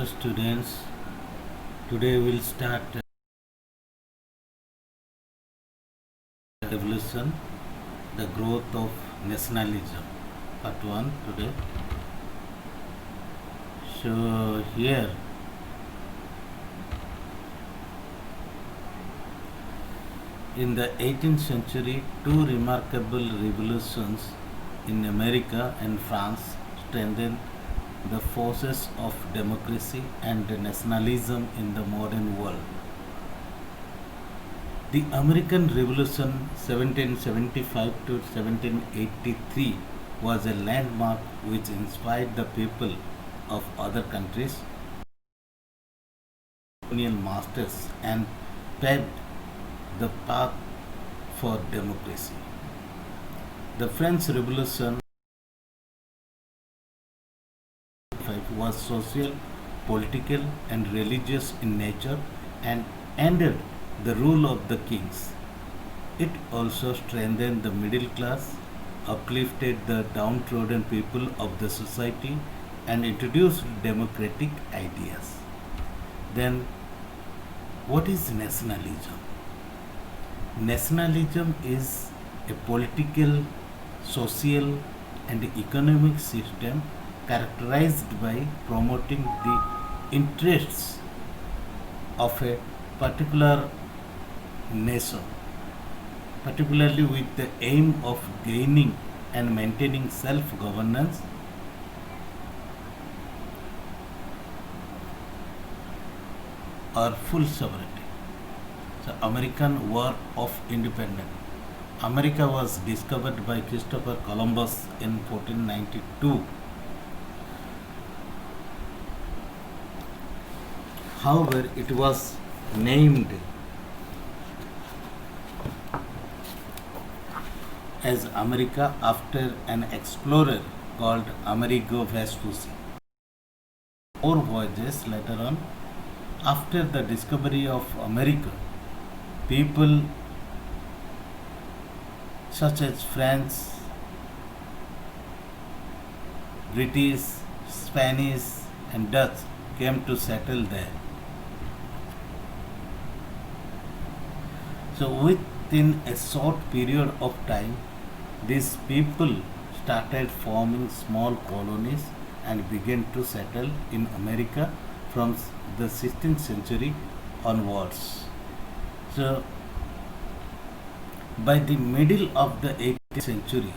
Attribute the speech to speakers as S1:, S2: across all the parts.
S1: Dear students, today we'll start revolution, the growth of nationalism, part 1 today. So here in the 18th century, two remarkable revolutions in America and France strengthened the forces of democracy and nationalism in the modern world. The American Revolution 1775 to 1783 was a landmark which inspired the people of other countries, colonial masters, and paved the path for democracy. The French Revolution was social, political, and religious in nature and ended the rule of the kings. It also strengthened the middle class, uplifted the downtrodden people of the society, and introduced democratic ideas. Then, what is nationalism? Nationalism is a political, social, and economic system characterized by promoting the interests of a particular nation, particularly with the aim of gaining and maintaining self governance or full sovereignty. So, American War of Independence. America was discovered by Christopher Columbus in 1492. However, it was named as America after an explorer called Amerigo Vespucci. More voyages later on, after the discovery of America, people such as French, British, Spanish, and Dutch came to settle there. So, within a short period of time, these people started forming small colonies and began to settle in America from the 16th century onwards. So, by the middle of the 18th century,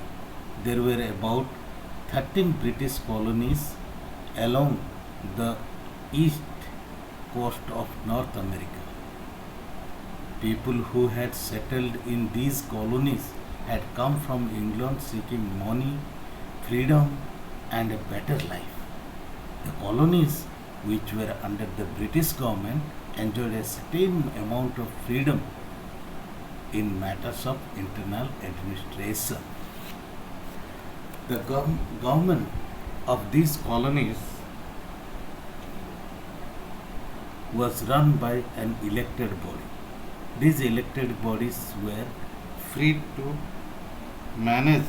S1: there were about 13 British colonies along the east coast of North America. People who had settled in these colonies had come from England seeking money, freedom, and a better life. The colonies, which were under the British government, enjoyed a certain amount of freedom in matters of internal administration. The government of these colonies was run by an elected body. These elected bodies were free to manage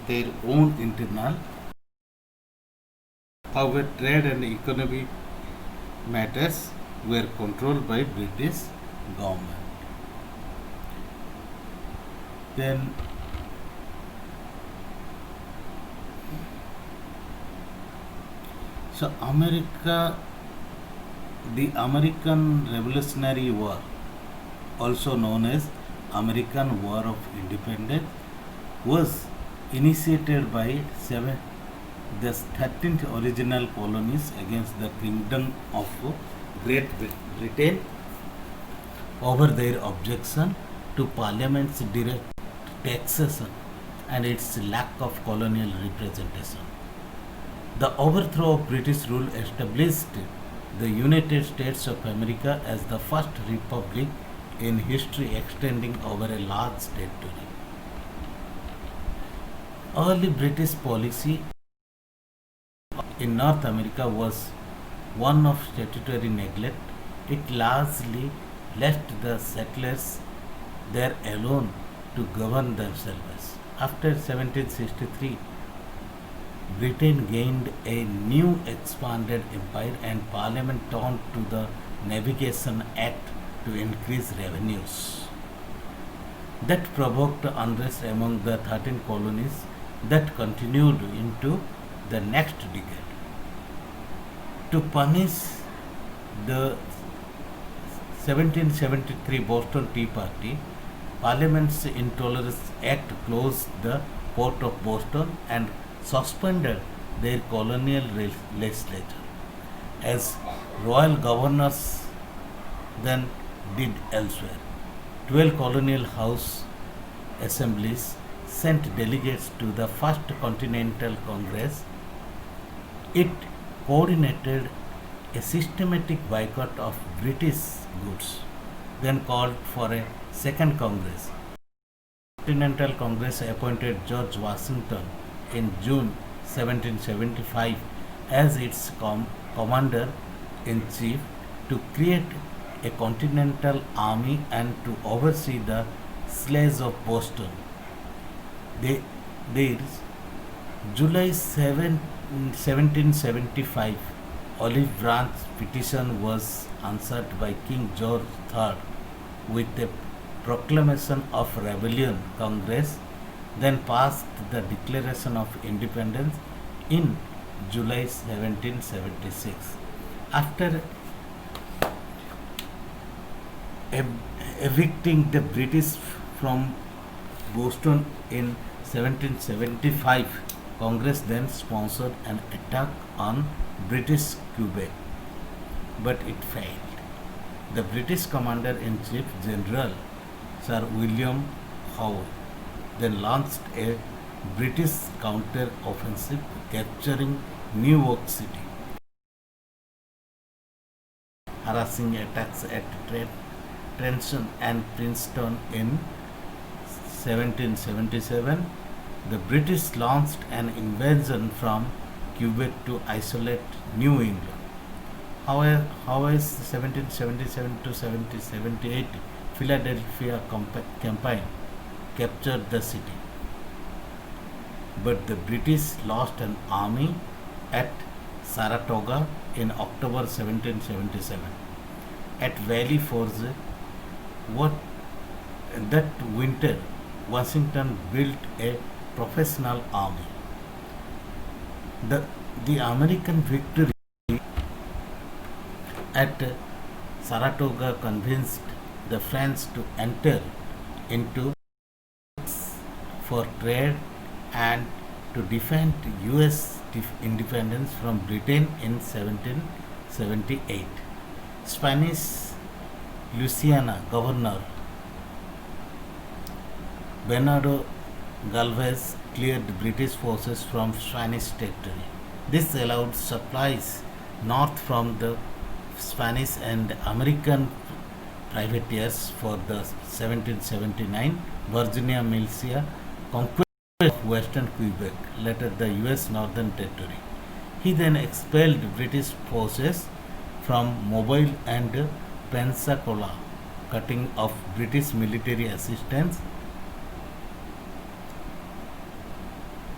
S1: their own internal. However, trade and economic matters were controlled by British government. Then the American Revolutionary War, also known as American War of Independence, was initiated by the 13th original colonies against the Kingdom of Great Britain over their objection to Parliament's direct taxation and its lack of colonial representation. The overthrow of British rule established the United States of America as the first republic in history extending over a large territory. Early British policy in North America was one of statutory neglect. It largely left the settlers there alone to govern themselves. After 1763, Britain gained a new expanded empire and Parliament turned to the Navigation Act to increase revenues. That provoked unrest among the 13 colonies that continued into the next decade. To punish the 1773 Boston Tea Party, Parliament's Intolerance Act closed the port of Boston and suspended their colonial legislature, as royal governors then did elsewhere. 12 colonial house assemblies sent delegates to the First Continental Congress. It coordinated a systematic boycott of British goods, then called for a second Congress. Continental Congress appointed George Washington in June 1775 as its commander in chief to create a continental army and to oversee the siege of Boston. Their July 7, 1775 Olive Branch petition was answered by King George III with a proclamation of rebellion. Congress then passed the Declaration of Independence in July 1776. After evicting the British from Boston in 1775, Congress then sponsored an attack on British Quebec, but it failed. The British Commander-in-Chief General Sir William Howe then launched a British counter-offensive capturing New York City, harassing attacks at Trenton and Princeton in 1777. The British launched an invasion from Quebec to isolate New England. However, 1777 to 1778 Philadelphia campaign captured the city, but the British lost an army at Saratoga in October 1777. At Valley Forge, that winter, Washington built a professional army. The American victory at Saratoga convinced the French to enter into for trade and to defend U.S. independence from Britain in 1778. Spanish Louisiana Governor Bernardo Galvez cleared British forces from Spanish territory. This allowed supplies north from the Spanish and American privateers for the 1779 Virginia militia conquest of western Quebec, later the U.S. Northern Territory. He then expelled British forces from Mobile and Pensacola, cutting off British military assistance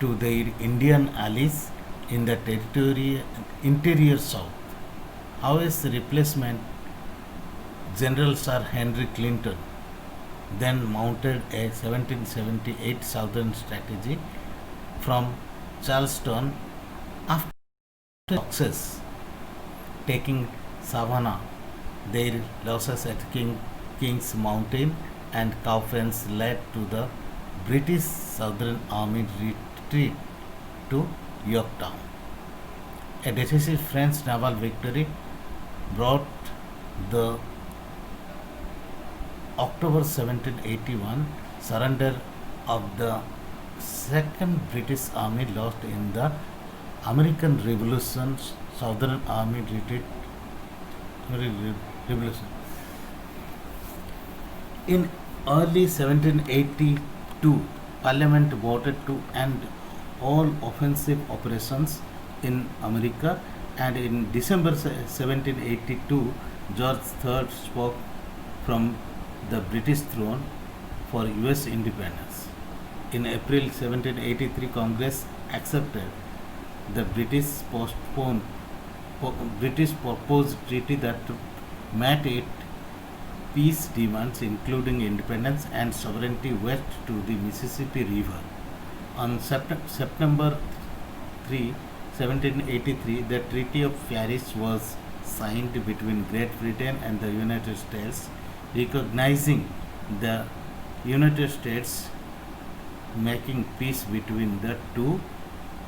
S1: to their Indian allies in the interior south. Howe's replacement, General Sir Henry Clinton, then mounted a 1778 southern strategy from Charleston after success taking Savannah. Their losses at King's Mountain and Cowpens led to the British Southern Army retreat to Yorktown. A decisive French naval victory brought the October 1781 surrender of the Second British Army lost in the American Revolution. Southern Army Revolution. In early 1782, Parliament voted to end all offensive operations in America, and in December 1782, George III spoke from the British throne for US independence. In April 1783, Congress accepted the British proposed treaty that met its peace demands, including independence and sovereignty west to the Mississippi River. On September 3, 1783, the Treaty of Paris was signed between Great Britain and the United States, recognizing the United States making peace between the two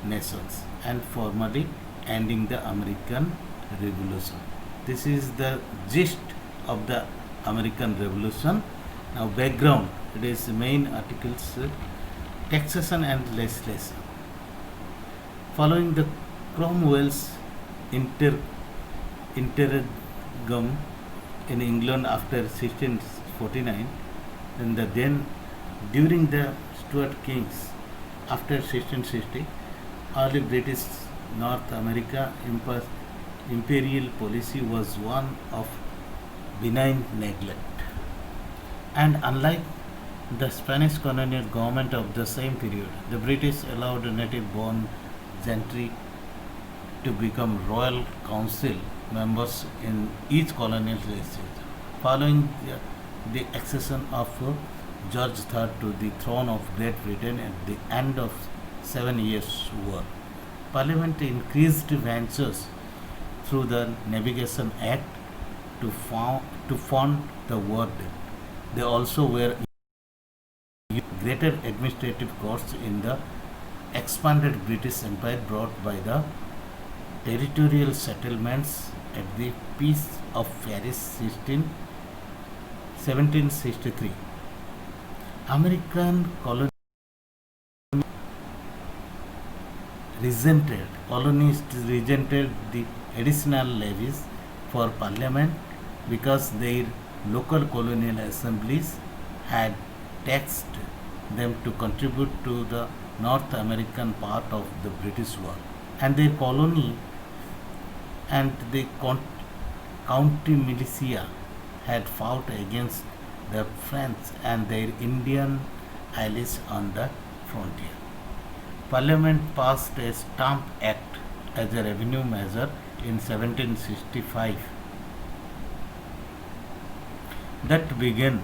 S1: nations and formally ending the American Revolution. This is the gist of the American Revolution. Now, background, it is main articles, taxation and legislation. Following the Cromwell's interregnum in England after 1649, and during the Stuart Kings after 1660, early British North America imperial policy was one of benign neglect. And unlike the Spanish colonial government of the same period, the British allowed native born gentry to become royal council members in each colonial legislature. Following the accession of George III to the throne of Great Britain at the end of 7 Years' War, Parliament increased ventures through the Navigation Act to fund the war debt. They also were greater administrative costs in the expanded British Empire brought by the territorial settlements at the Peace of Paris 1763. American colonists resented the additional levies for Parliament because their local colonial assemblies had taxed them to contribute to the North American part of the British work, and their colony and the county militia had fought against the French and their Indian allies on the frontier. Parliament passed a Stamp Act as a revenue measure in 1765 that began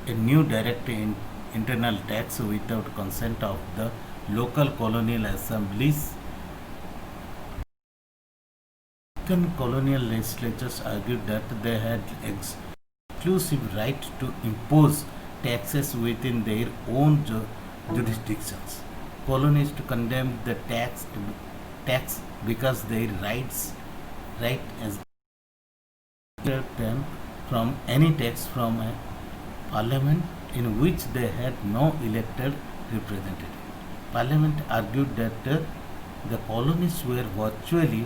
S1: a new direct internal tax without consent of the local colonial assemblies. American colonial legislatures argued that they had exclusive right to impose taxes within their own jurisdictions. Colonists condemned the tax because their right as them from any tax from a parliament in which they had no elected representative. Parliament argued that the colonists were virtually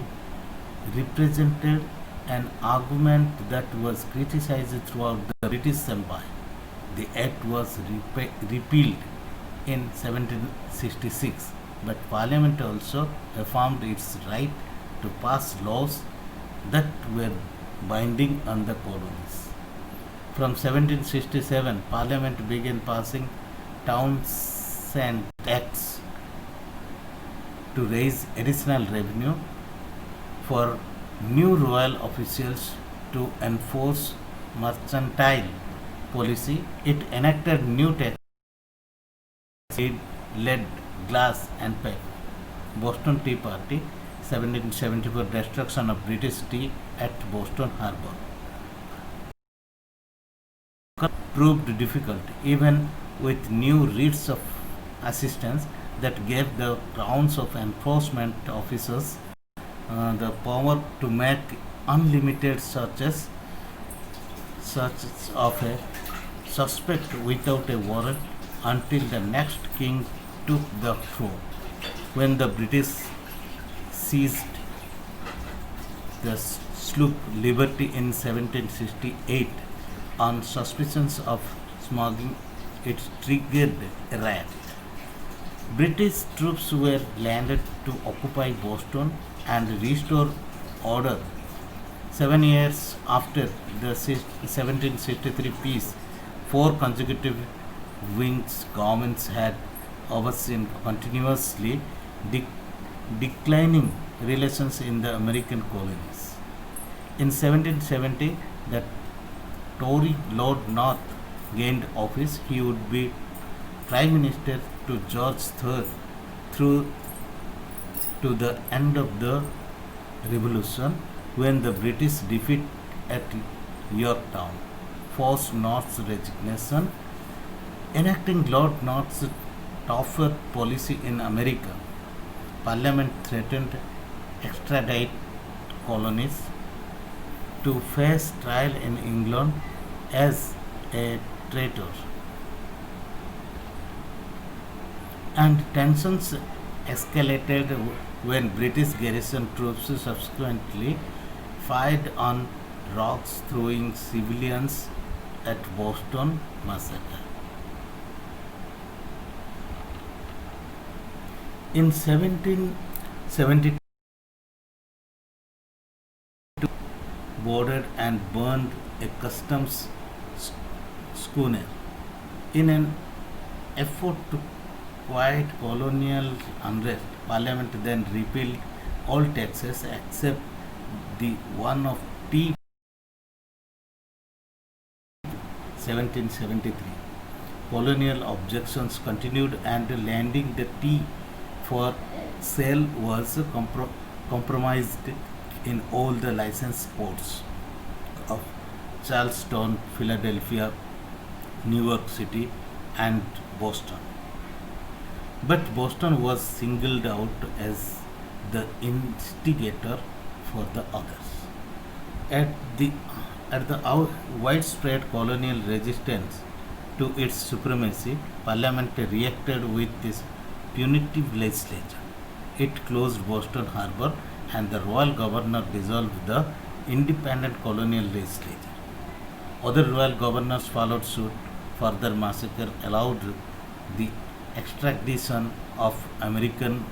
S1: represented, an argument that was criticized throughout the British Empire. The Act was repealed in 1766, but Parliament also affirmed its right to pass laws that were binding on the colonies. From 1767, Parliament began passing Townshend Acts to raise additional revenue for new royal officials to enforce mercantile policy. It enacted new taxes, lead, glass, and paper. Boston Tea Party, 1774, destruction of British tea at Boston Harbor, proved difficult, even with new writs of assistance that gave the crowns of enforcement officers the power to make unlimited searches of a suspect without a warrant until the next king took the throne. When the British seized the sloop Liberty in 1768 on suspicions of smuggling, it triggered a riot. British troops were landed to occupy Boston and restore order. 7 years after the 1763 peace, 4 consecutive Whig governments had overseen continuously de- declining relations in the American colonies. In 1770, the Tory Lord North gained office. He would be Prime Minister to George III through to the end of the Revolution, when the British defeat at Yorktown forced North's resignation. Enacting Lord North's tougher policy in America, Parliament threatened extradite colonies to face trial in England as a traitor. And tensions escalated when British garrison troops subsequently fired on rocks, throwing civilians at Boston massacre. In 1772, boarded and burned a customs schooner. In an effort to quiet colonial unrest, Parliament then repealed all taxes except the one of tea 1773. Colonial objections continued and landing the tea for sale was compromised in all the licensed ports of Charleston, Philadelphia, New York City, and Boston. But Boston was singled out as the instigator for the others. At the widespread colonial resistance to its supremacy, Parliament reacted with this punitive legislation. It closed Boston Harbor, and the royal governor dissolved the independent colonial legislature. Other royal governors followed suit. Further massacre allowed the extradition of American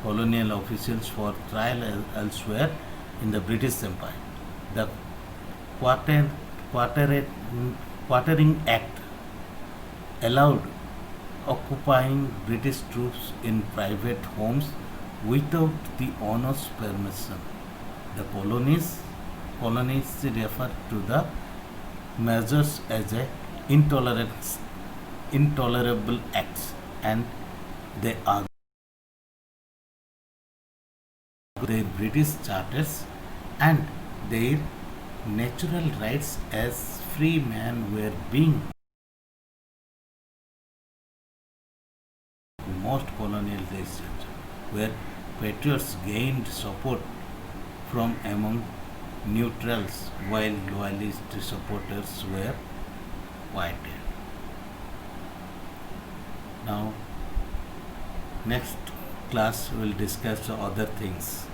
S1: colonial officials for trial elsewhere in the British Empire. The Quarter, Quarter, Quartering Act allowed occupying British troops in private homes without the owner's permission. The colonies refer to the measures as a intolerable acts, and they are their British charters and their natural rights as free men were being. Most colonial legislation where patriots gained support from among neutrals while loyalist supporters were quieted. Now, next class will discuss other things.